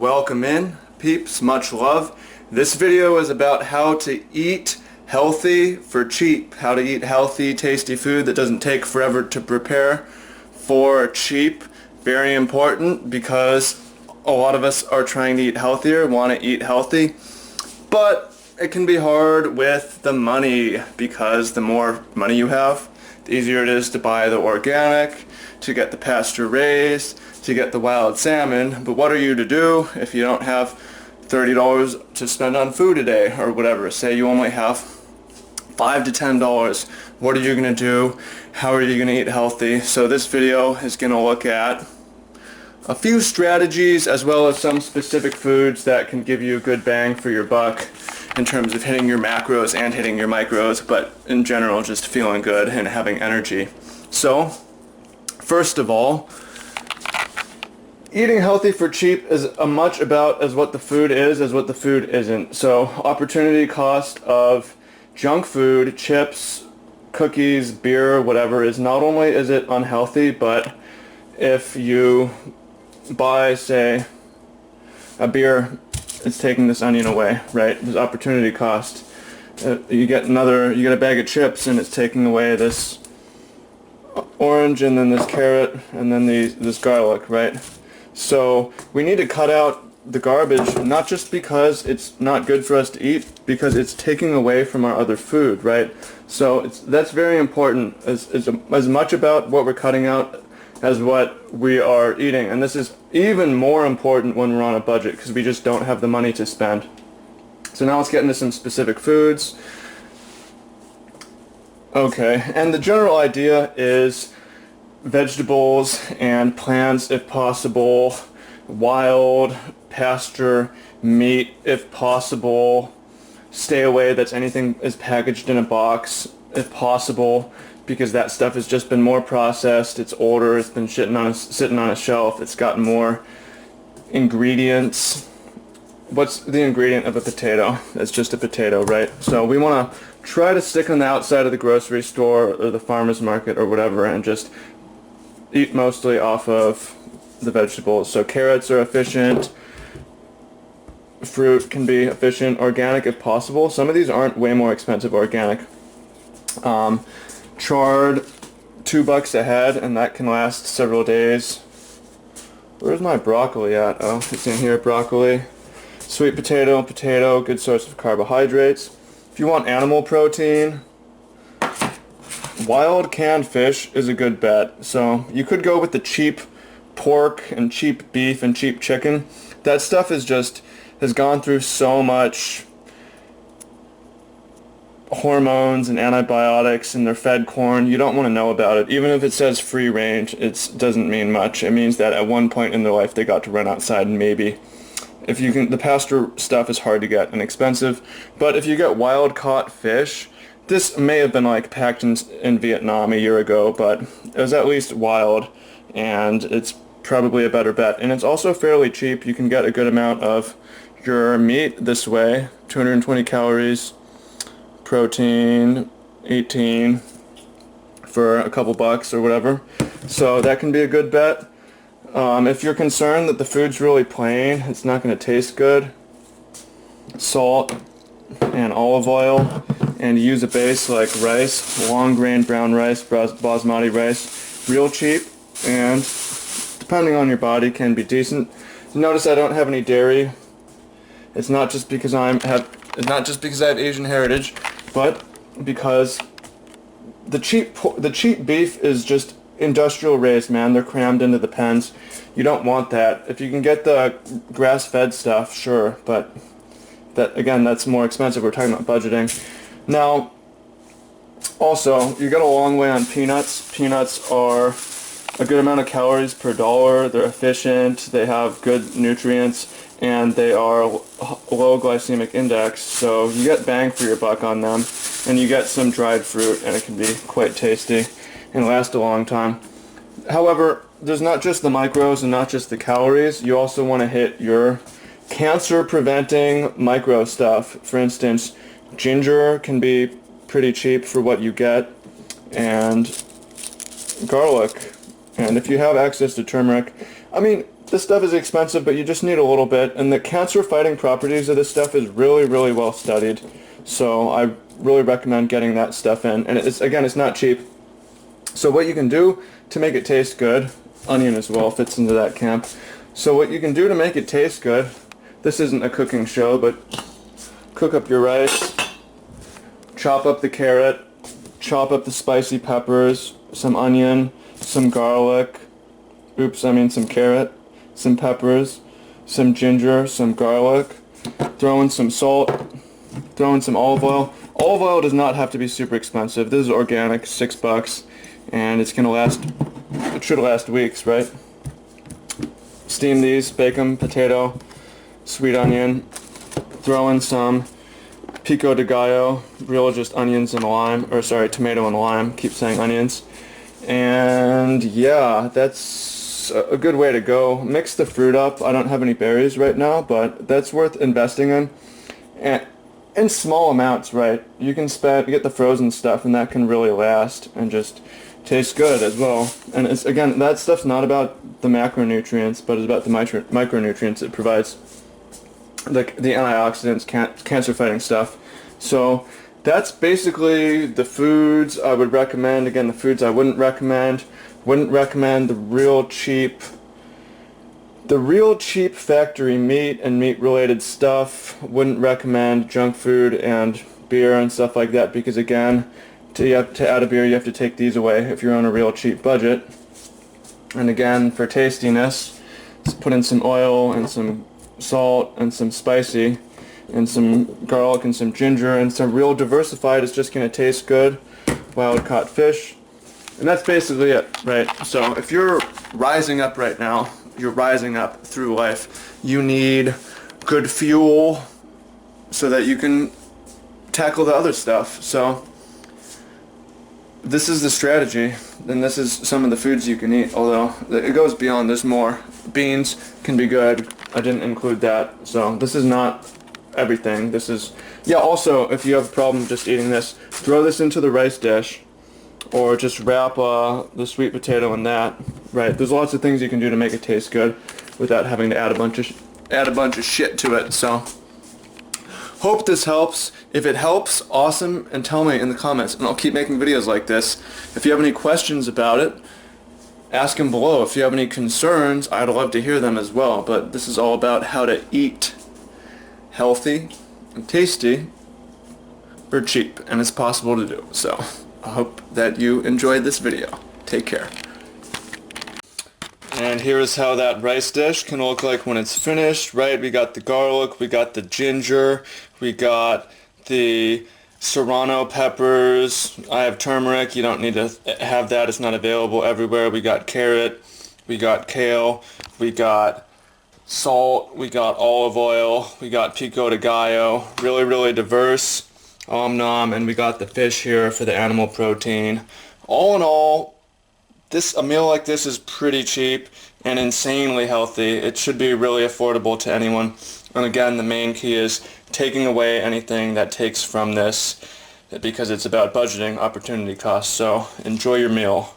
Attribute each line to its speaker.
Speaker 1: Welcome in, peeps, much love. This video is about how to eat healthy for cheap. How to eat healthy, tasty food that doesn't take forever to prepare for cheap. Very important because a lot of us are trying to eat healthier, want to eat healthy, but it can be hard with the money because the more money you have, the easier it is to buy the organic, to get the pasture raised, to get the wild salmon. But what are you to do if you don't have $30 to spend on food a day or whatever? Say you only have $5 to $10. What are you going to do? How are you going to eat healthy? So this video is going to look at a few strategies as well as some specific foods that can give you a good bang for your buck in terms of hitting your macros and hitting your micros, but in general just feeling good and having energy. So first of all, eating healthy for cheap is as much about as what the food is as what the food isn't. So opportunity cost of junk food, chips, cookies, beer, whatever, is not only is it unhealthy, but if you buy, say, a beer, it's taking this onion away, right? There's opportunity cost. You get a bag of chips and it's taking away this orange and then this carrot and then this garlic, right? So we need to cut out the garbage, not just because it's not good for us to eat, because it's taking away from our other food, right? So that's very important, as much about what we're cutting out as what we are eating. And this is even more important when we're on a budget because we just don't have the money to spend. So now let's get into some specific foods. Okay, and the general idea is vegetables and plants if possible, wild, pasture, meat if possible. Stay away that's anything is packaged in a box if possible, because that stuff has just been more processed, it's older, it's been sitting on a shelf, it's got more ingredients. What's the ingredient of a potato? It's just a potato, right? So we want to try to stick on the outside of the grocery store or the farmer's market or whatever and just eat mostly off of the vegetables. So carrots are efficient, fruit can be efficient, organic if possible. Some of these aren't way more expensive organic. Chard, $2 a head, and that can last several days. Where's my broccoli at? Oh, it's in here, broccoli. Sweet potato, good source of carbohydrates. If you want animal protein, wild canned fish is a good bet. So you could go with the cheap pork and cheap beef and cheap chicken. That stuff has gone through so much hormones and antibiotics, and they're fed corn. You don't want to know about it. Even if it says free range, it doesn't mean much. It means that at one point in their life they got to run outside, and maybe. If you can, the pasture stuff is hard to get and expensive, but if you get wild caught fish, this may have been like packed in Vietnam a year ago, but it was at least wild, and it's probably a better bet. And it's also fairly cheap. You can get a good amount of your meat this way, 220 calories, protein 18 for a couple bucks or whatever. So that can be a good bet. If you're concerned that the food's really plain, it's not going to taste good, salt and olive oil, and use a base like rice, long grain brown rice, basmati rice, real cheap, and depending on your body can be decent. Notice I don't have any dairy. It's not just because I have Asian heritage, but because the cheap beef is just industrial raised, man. They're crammed into the pens. You don't want that. If you can get the grass-fed stuff, sure, but that's more expensive. We're talking about budgeting. Now, also, you get a long way on peanuts. Peanuts are a good amount of calories per dollar. They're efficient. They have good nutrients, and they are low glycemic index, so you get bang for your buck on them, and you get some dried fruit, and it can be quite tasty and last a long time. However, there's not just the micros and not just the calories. You also want to hit your cancer-preventing micro stuff. For instance, ginger can be pretty cheap for what you get, and garlic. And if you have access to turmeric, I mean, this stuff is expensive, but you just need a little bit, and the cancer-fighting properties of this stuff is really, really well studied. So I really recommend getting that stuff in, and it's not cheap. So what you can do to make it taste good, onion as well fits into that camp. So what you can do to make it taste good, this isn't a cooking show, but cook up your rice, chop up the carrot, chop up the spicy peppers, some onion, some garlic, some carrot, some peppers, some ginger, some garlic, throw in some salt, throw in some olive oil. Olive oil does not have to be super expensive. This is organic, $6, and it's gonna last, it should last weeks, right? Steam these, bake them, potato, sweet onion, throw in some pico de gallo, real just onions and lime, or sorry, tomato and lime, keep saying onions. And yeah, that's a good way to go. Mix the fruit up. I don't have any berries right now, but that's worth investing in. And in small amounts, right? You can get the frozen stuff, and that can really last and just taste good as well. And it's, again, that stuff's not about the macronutrients, but it's about the micronutrients it provides. The antioxidants, cancer-fighting stuff. So that's basically the foods I would recommend. Again, the foods I wouldn't recommend. Wouldn't recommend the real cheap factory meat and meat-related stuff. Wouldn't recommend junk food and beer and stuff like that, because again, to add a beer, you have to take these away if you're on a real cheap budget. And again, for tastiness, just put in some oil and some salt and some spicy and some garlic and some ginger, and some real diversified is just going to taste good. Wild caught fish. And that's basically it, right? So if you're rising up right now, you're rising up through life, you need good fuel so that you can tackle the other stuff. So this is the strategy, and this is some of the foods you can eat, although it goes beyond. There's more. Beans can be good. I didn't include that. So this is not everything. This is, yeah, also, if you have a problem just eating this, throw this into the rice dish, or just wrap the sweet potato in that. Right? There's lots of things you can do to make it taste good without having to add a bunch of shit to it. So hope this helps. If it helps, awesome, and tell me in the comments, and I'll keep making videos like this. If you have any questions about it, ask them below. If you have any concerns, I'd love to hear them as well. But this is all about how to eat healthy and tasty for cheap, and it's possible to do. So I hope that you enjoyed this video. Take care. And here is how that rice dish can look like when it's finished, right? We got the garlic, we got the ginger, we got the serrano peppers. I have turmeric. You don't need to have that. It's not available everywhere. We got carrot, we got kale, we got salt, we got olive oil, we got pico de gallo. Really, really diverse. Om nom, and we got the fish here for the animal protein. All in all, a meal like this is pretty cheap and insanely healthy. It should be really affordable to anyone. And again, the main key is taking away anything that takes from this, because it's about budgeting opportunity costs. So enjoy your meal.